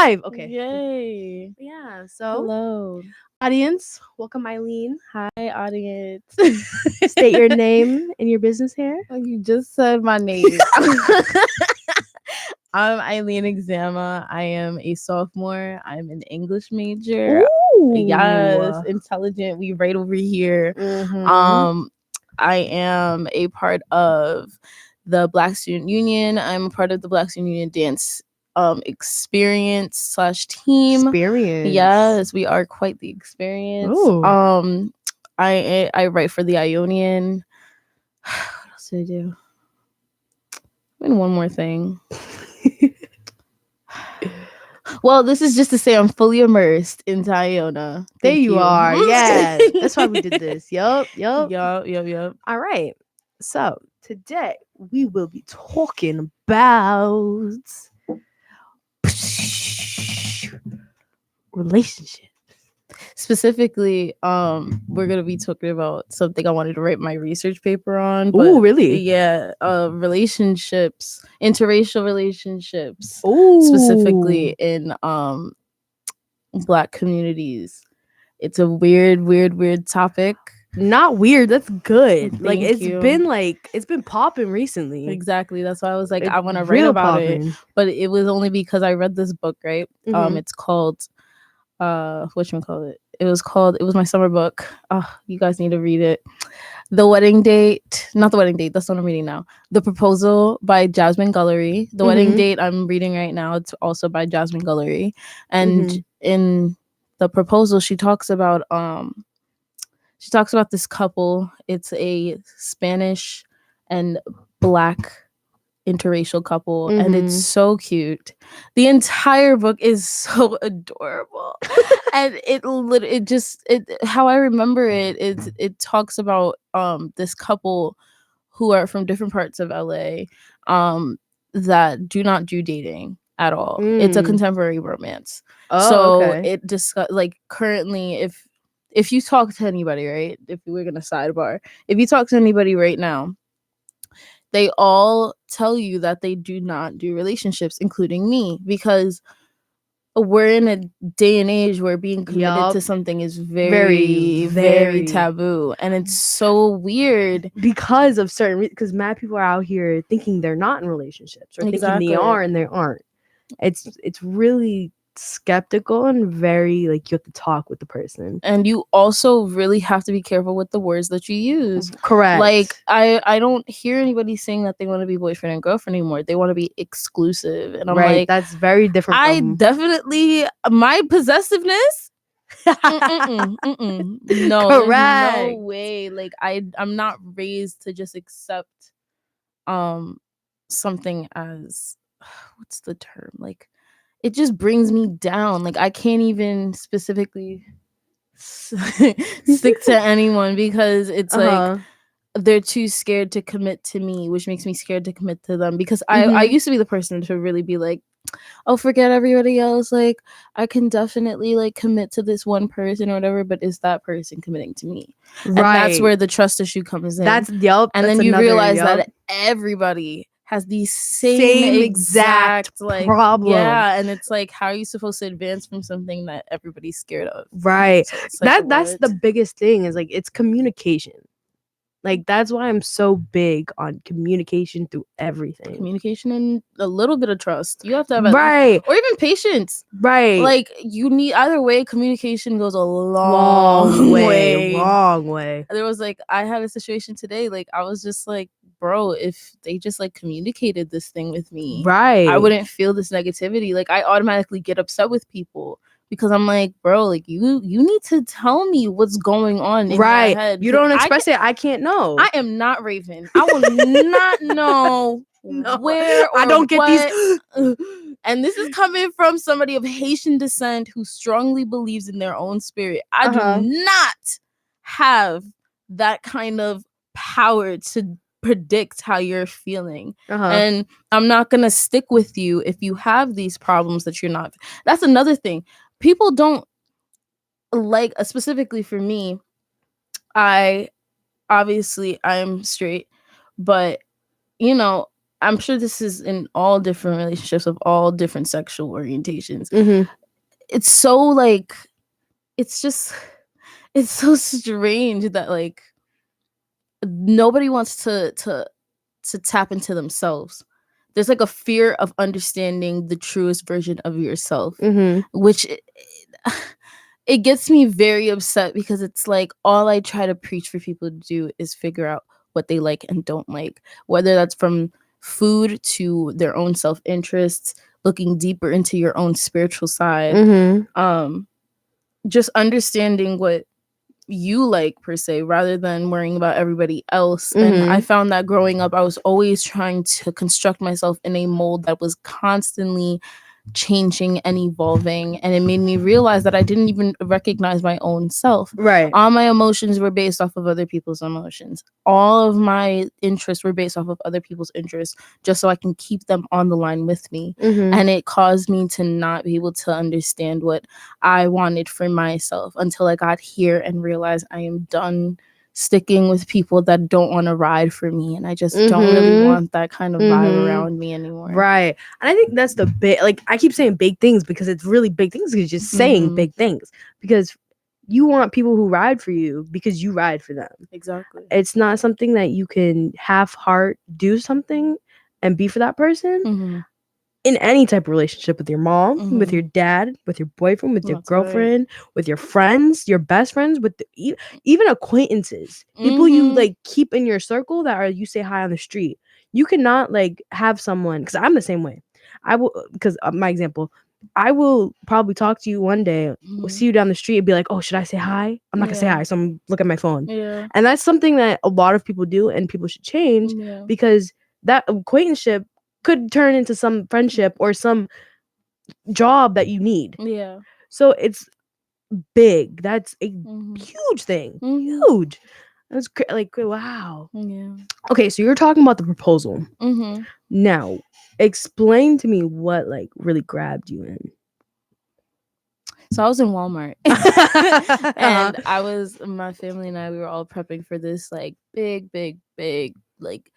live. Okay. Yay. Yeah. So, Hello. audience, welcome Eileen. Hi, audience. State your name and your business here. You just said my name. I'm Eileen Exama. I am a sophomore. I'm an English major. Ooh. Yes, intelligent. We right over here. Mhm. I am a part of the Black Student Union. I'm a part of the Black Student Union dance experience / team. Experience. Yes, we are quite the experience. Ooh. I write for the Ionian. What else did I do? And one more thing. Well, this is just to say I'm fully immersed into Iona. There Thank you are. Yeah. That's why we did this. Yup. Yup. All right. So today we will be talking about relationship. Specifically, we're gonna be talking about something I wanted to write my research paper on. Ooh, really? Yeah, relationships, interracial relationships, Ooh. specifically in Black communities. It's a weird topic. Not weird. That's good. Thank you. It's been popping recently. Exactly. That's why I was like, It's I want to write real about poppin'. it. But it was only because I read this book, right? Mhm. It's called whatchamacallit? It was my summer book. Oh, you guys need to read it. The Wedding Date, not The Wedding Date, that's what I'm reading now. The Proposal by Jasmine Gullery. The Wedding Mhm. Date I'm reading right now, it's also by Jasmine Gullery. And Mhm. in The Proposal, she talks about this couple. It's a Spanish and Black interracial couple, and it's Mhm. so cute. The entire book is so adorable. And how I remember it talks about this couple who are from different parts of LA that do not do dating at all. It's a contemporary romance. Oh, So okay. it discuss like currently if you talk to anybody, right? If we're gonna sidebar, if you talk to anybody right now, they all tell you that they do not do relationships, including me, because we're in a day and age where being committed Yup. to something is Very, very very. taboo, and it's so weird. Because of because mad people are out here thinking they're not in relationships or thinking Exactly. they are and they aren't. It's really skeptical and very like you have to talk with the person. And you also really have to be careful with the words that you use. Correct. Like I don't hear anybody saying that they want to be boyfriend and girlfriend anymore. They want to be exclusive, and I'm right. like, That's very different. I From... definitely my possessiveness. No, there's no Correct. way. Like I'm not raised to just accept something as what's the term? Like it just brings me down. Like I can't even specifically stick to anyone because it's like they're too scared to commit to me, which makes me scared to commit to them, because I used to be the person to really be like, oh, forget everybody else, like I can definitely like commit to this one person or whatever, but is that person committing to me? Right. And that's where the trust issue comes in. That's yup. And that's then you realize yup. that everybody has the same exact like problem. Yeah, and it's like, how are you supposed to advance from something that everybody's scared of? Right. So it's like, that's the biggest thing is like it's communication. Like that's why I'm so big on communication through everything. Communication and a little bit of trust. You have to have right, or even patience. Right. Like you need either way. Communication goes a long way. Long way. There was like I had a situation today. Like I was just like, bro, if they just like communicated this thing with me, right, I wouldn't feel this negativity. Like I automatically get upset with people. Because I'm like, bro, like you need to tell me what's going on in your head. You don't express it. I can't know. I am not Raven. I will not know where or I don't get what. And this is coming from somebody of Haitian descent who strongly believes in their own spirit. I do not have that kind of power to predict how you're feeling. And I'm not gonna stick with you if you have these problems that you're not. That's another thing. People don't like, specifically for me, I obviously I'm straight, but you know, I'm sure this is in all different relationships of all different sexual orientations. It's so like, it's so strange that like nobody wants to tap into themselves. There's like a fear of understanding the truest version of yourself, which it gets me very upset, because it's like all I try to preach for people to do is figure out what they like and don't like, whether that's from food to their own self-interests, looking deeper into your own spiritual side, just understanding what you like per se, rather than worrying about everybody else. And I found that growing up, I was always trying to construct myself in a mold that was constantly changing and evolving, and it made me realize that I didn't even recognize my own self. All my emotions were based off of other people's emotions. All of my interests were based off of other people's interests, just so I can keep them on the line with me. And it caused me to not be able to understand what I wanted for myself until I got here and realized I am done sticking with people that don't want to ride for me, and I just don't really want that kind of vibe around me anymore. And I think that's the big, like, I keep saying big things because it's really big things, because you're just saying big things, because you want people who ride for you because you ride for them. Exactly. It's not something that you can half-heart do something and be for that person. In any type of relationship, with your mom, with your dad, with your boyfriend, with your girlfriend, with your friends, your best friends, with even acquaintances, people you like keep in your circle that are, you say hi on the street. You cannot like have someone, because I'm the same way. I will, because my example, I will probably talk to you one day, we'll see you down the street and be like, oh, should I say hi? I'm not gonna say hi, so I'm look at my phone. And that's something that a lot of people do, and people should change, because that acquaintanceship could turn into some friendship or some job that you need. So it's big. That's a huge thing. Huge. That's like, wow. Okay, so you're talking about the proposal. Now, explain to me what like really grabbed you in. So I was in Walmart and my family and I, we were all prepping for this like big like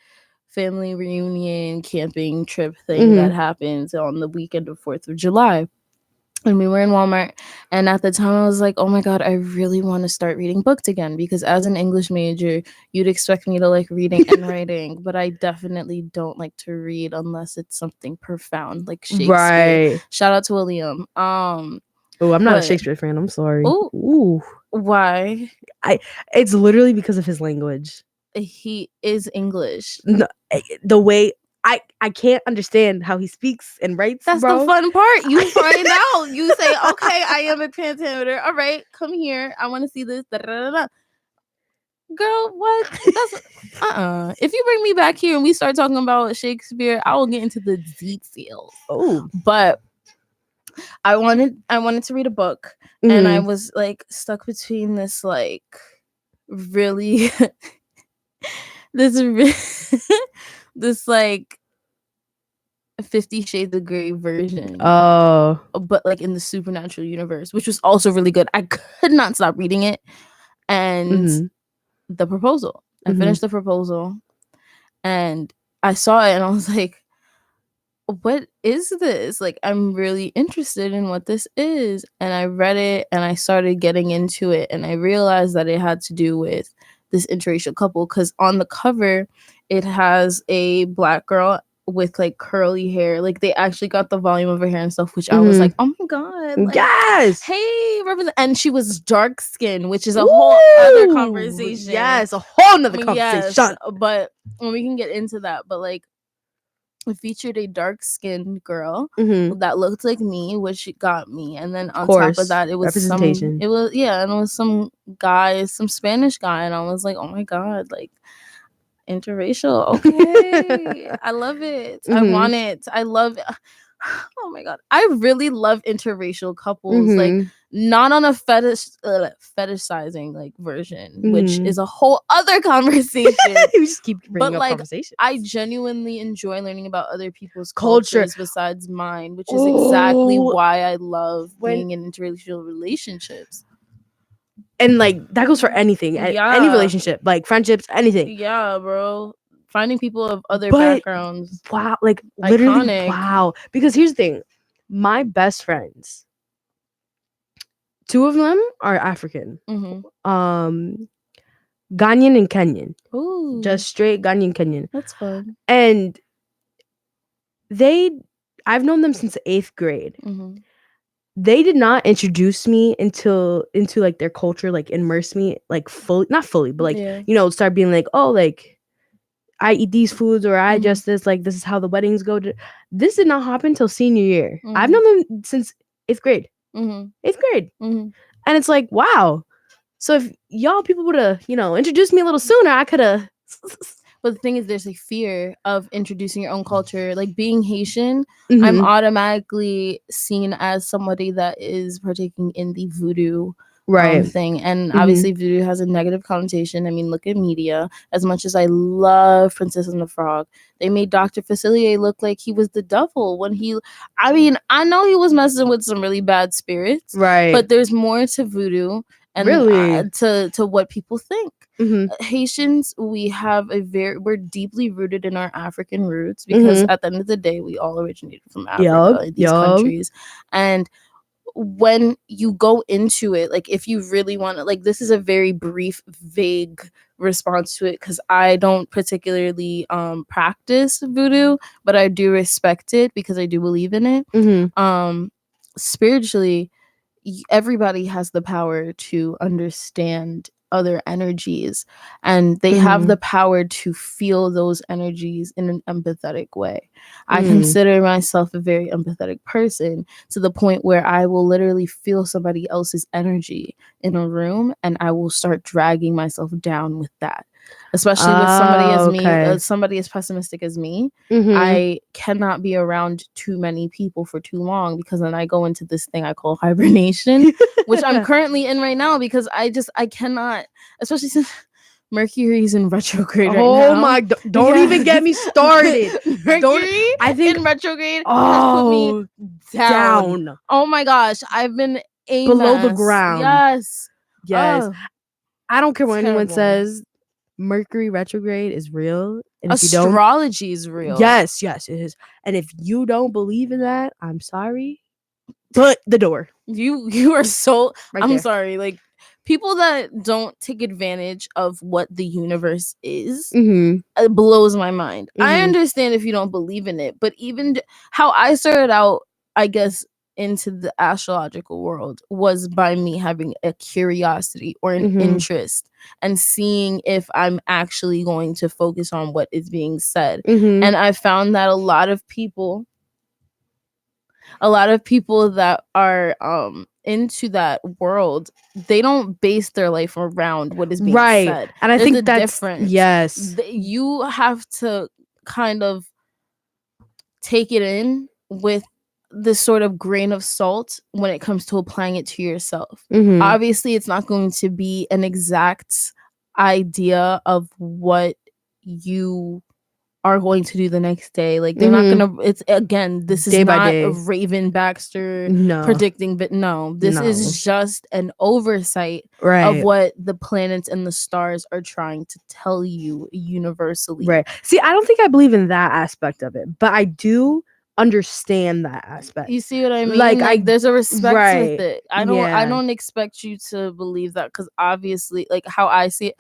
family reunion camping trip thing that happens on the weekend of 4th of July. And we were in Walmart, and at the time I was like, oh my god, I really want to start reading books again, because as an English major, you'd expect me to like reading and writing, but I definitely don't like to read unless it's something profound like Shakespeare. Shout out to William. Oh, I'm not a Shakespeare fan. I'm sorry. Ooh. Why? It's literally because of his language. He is English. No, the way I can't understand how he speaks and writes. That's the fun part. You find out. You say, okay, I am a pentameter. All right, come here. I want to see this. Da-da-da-da. Girl, what? That's If you bring me back here and we start talking about Shakespeare, I will get into the details. Oh, but I wanted to read a book, and I was like stuck between this like really this like 50 Shades of Grey version. Oh, but like in the supernatural universe, which was also really good. I could not stop reading it. And The Proposal. I finished The Proposal, and I saw it, and I was like, what is this? Like, I'm really interested in what this is. And I read it, and I started getting into it, and I realized that it had to do with this interracial couple, because on the cover it has a Black girl with like curly hair. Like, they actually got the volume of her hair and stuff, which I was like, oh my god, like, yes, hey, and she was dark skinned, which is a whole other conversation. Yes, a whole nother conversation. Yes, but we can get into that. But like, it featured a dark skinned girl that looked like me, which got me. And then on top of that, it was representation. It was some guy, some Spanish guy, and I was like, oh my god, like, interracial. Okay. I love it. I want it. I love it. Oh my god, I really love interracial couples. Like, not on a fetishizing like version, which is a whole other conversation. You just keep bringing up like, conversations. I genuinely enjoy learning about other people's cultures besides mine, which is exactly why I love being in interracial relationships. And like, that goes for anything, any relationship, like friendships, anything. Yeah, bro. finding people of other backgrounds. Wow, like literally, wow. Because here's the thing, my best friends, 2 of them are African, Ghanaian and Kenyan. Ooh, just straight Ghanaian Kenyan. That's fun. And I've known them since 8th grade. They did not introduce me into like their culture, like immerse me like not fully, but like start being like, oh, like I eat these foods or I just this, like this is how the weddings go. This did not happen until senior year. I've known them since 8th grade. 8th grade. And it's like, wow. So if y'all people would have, introduced me a little sooner, I could have. But the thing is, there's a fear of introducing your own culture. Like being Haitian, I'm automatically seen as somebody that is partaking in the voodoo thing. And obviously voodoo has a negative connotation. I mean, look at media. As much as I love Princess and the Frog, they made Dr. Facilier look like he was the devil when I know he was messing with some really bad spirits. Right. But there's more to voodoo and really? To what people think. Haitians, we're deeply rooted in our African roots because at the end of the day, we all originated from Africa in these countries. And when you go into it, like if you really want to, like this is a very brief, vague response to it because I don't particularly practice voodoo, but I do respect it because I do believe in it. Spiritually, everybody has the power to understand other energies, and they have the power to feel those energies in an empathetic way. I consider myself a very empathetic person to the point where I will literally feel somebody else's energy in a room and I will start dragging myself down with that. Especially with somebody as me, somebody as pessimistic as me, I cannot be around too many people for too long because then I go into this thing I call hibernation, which I'm currently in right now because I cannot, especially since Mercury's in retrograde right now. Oh my, don't even get me started. Mercury I think in retrograde has put me down. Oh my gosh, I've been below the ground. Yes. I don't care what anyone says. Mercury retrograde is real. And astrology is real. Yes, it is. And if you don't believe in that, I'm sorry. But the door. You are so I'm sorry. Like people that don't take advantage of what the universe is, it blows my mind. I understand if you don't believe in it, but even how I started out, I guess, into the astrological world was by me having a curiosity or an interest and seeing if I'm actually going to focus on what is being said. And I found that a lot of people that are into that world, they don't base their life around what is being said. And I think that's different. Yes. You have to kind of take it in with this sort of grain of salt when it comes to applying it to yourself. Obviously, it's not going to be an exact idea of what you are going to do the next day. Like they're not gonna. It's again, this is day not a Raven Baxter predicting, but this is just an oversight of what the planets and the stars are trying to tell you universally. Right. See, I don't think I believe in that aspect of it, but I do understand that aspect. You see what I mean? Like there's a respect with it. I don't expect you to believe that because obviously, like how I see it,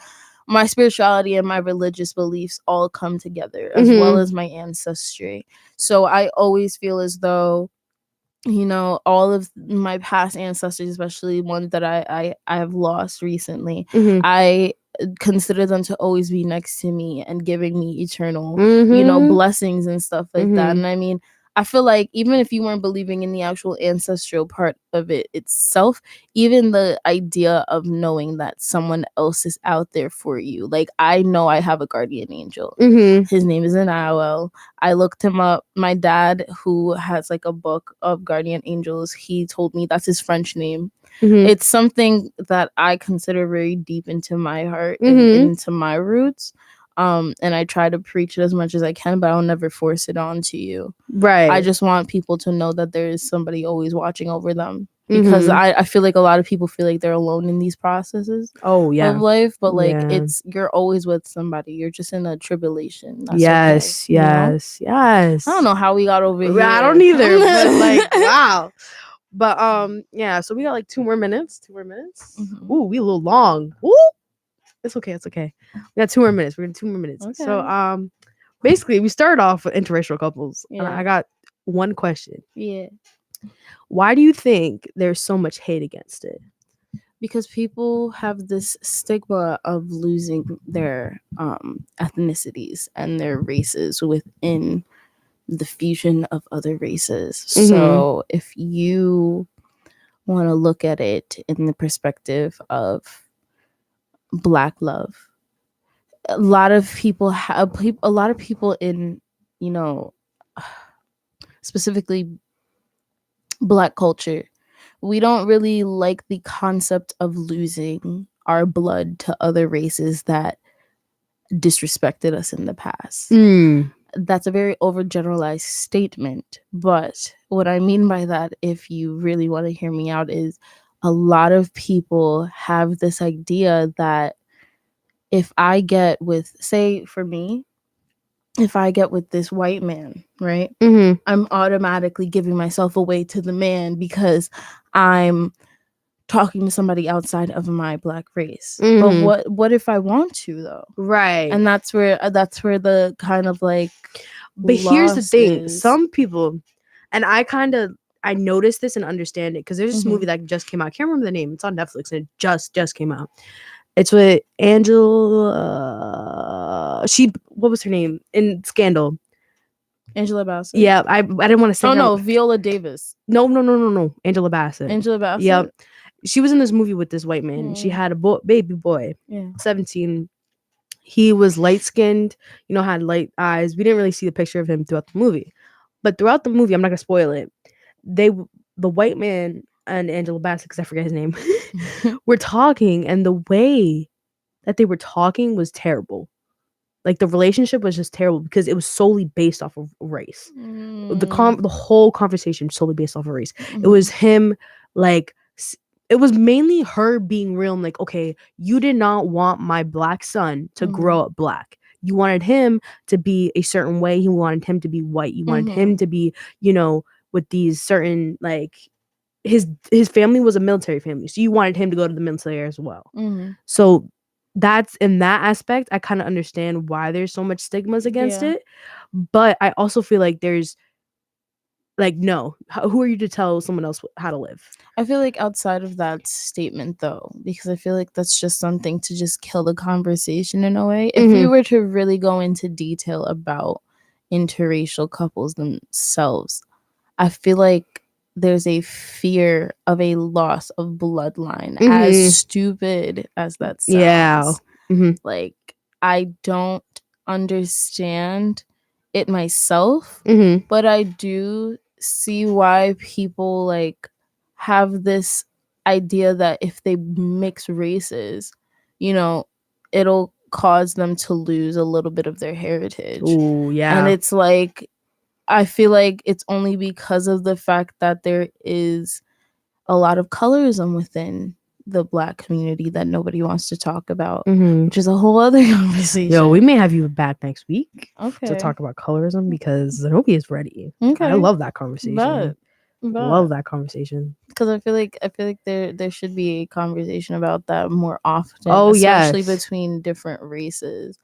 my spirituality and my religious beliefs all come together as well as my ancestry. So I always feel as though, all of my past ancestors, especially ones that I have lost recently, I consider them to always be next to me and giving me eternal, blessings and stuff like that. And I mean, I feel like even if you weren't believing in the actual ancestral part of it itself, even the idea of knowing that someone else is out there for you. Like, I know I have a guardian angel. His name is Anael. I looked him up. My dad, who has like a book of guardian angels, he told me that's his French name. It's something that I consider very deep into my heart and into my roots. And I try to preach it as much as I can, but I'll never force it onto you. Right. I just want people to know that there is somebody always watching over them. because I feel like a lot of people feel like they're alone in these processes of life, but like you're always with somebody. You're just in a tribulation. That's yes. I don't know how we got over here. I don't either, but like wow. But yeah, so we got like 2 more minutes. Ooh, we a little long. Ooh, it's okay. We got 2 more minutes. We're gonna 2 more minutes. Okay. So basically we started off with interracial couples. And I got one question. Yeah. Why do you think there's so much hate against it? Because people have this stigma of losing their ethnicities and their races within the fusion of other races. So if you want to look at it in the perspective of Black love, a lot of people in, you know, specifically Black culture, we don't really like the concept of losing our blood to other races that disrespected us in the past. That's a very overgeneralized statement, but what I mean by that, if you really want to hear me out, is a lot of people have this idea that if I get with, say for me, if I get with this white man, right, I'm automatically giving myself away to the man because I'm talking to somebody outside of my Black race. But what if I want to, though? Right. And that's where the kind of like, but here's the thing, some people, and I noticed this and understand it because there's this movie that just came out. I can't remember the name. It's on Netflix and it just came out. It's with Angela. What was her name in Scandal? Angela Bassett. Yeah, I didn't want to say. Oh no, Viola Davis. No. Angela Bassett. Yep. She was in this movie with this white man. She had a baby boy. 17. He was light skinned. You know, had light eyes. We didn't really see the picture of him throughout the movie, but throughout the movie, I'm not gonna spoil it. The white man and Angela Bassett, because I forget his name, were talking, and the way that they were talking was terrible. Like the relationship was just terrible because it was solely based off of race. The whole conversation solely based off of race. It was him, like, it was mainly her being real and like, okay, you did not want my Black son to grow up Black. You wanted him to be a certain way. You wanted him to be white. You wanted him to be, you know, with these certain, like, his family was a military family, so you wanted him to go to the military as well. So that's, in that aspect, I kind of understand why there's so much stigmas against it, but I also feel like there's, like, no, who are you to tell someone else how to live? I feel like outside of that statement, though, because I feel like that's just something to just kill the conversation in a way. If we were to really go into detail about interracial couples themselves, I feel like there's a fear of a loss of bloodline, as stupid as that sounds. Like, I don't understand it myself, but I do see why people, like, have this idea that if they mix races, you know, it'll cause them to lose a little bit of their heritage. Ooh, yeah. And it's like, I feel like it's only because of the fact that there is a lot of colorism within the Black community that nobody wants to talk about, which is a whole other conversation. Yo, we may have you back next week to talk about colorism because Zenobia is ready. I love that conversation. Love that conversation because I feel like there should be a conversation about that more often. Especially between different races.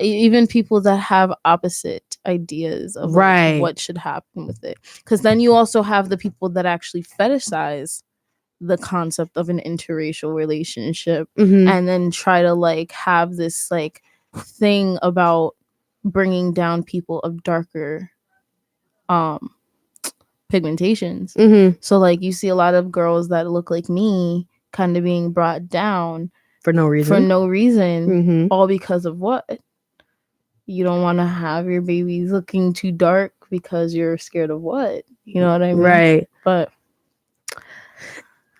Even people that have opposite ideas of like, what should happen with it. Because then you also have the people that actually fetishize the concept of an interracial relationship and then try to like have this like thing about bringing down people of darker pigmentations. So like you see a lot of girls that look like me kind of being brought down for no reason, all because of what? You don't want to have your babies looking too dark because you're scared of what? You know what I mean? Right. But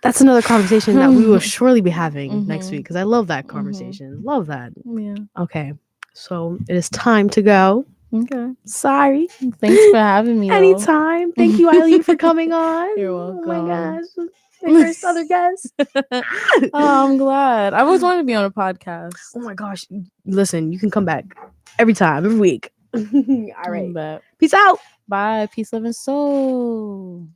that's another conversation that we will surely be having next week because I love that conversation. Love that. Yeah. Okay. So it is time to go. Okay. Sorry. Thanks for having me. Anytime. Thank you, Eileen, for coming on. You're welcome. Oh my gosh. My first other guest. Oh, I'm glad. I always wanted to be on a podcast. Oh my gosh. Listen, you can come back every time, every week. All right. Peace out. Bye. Peace, love, and soul.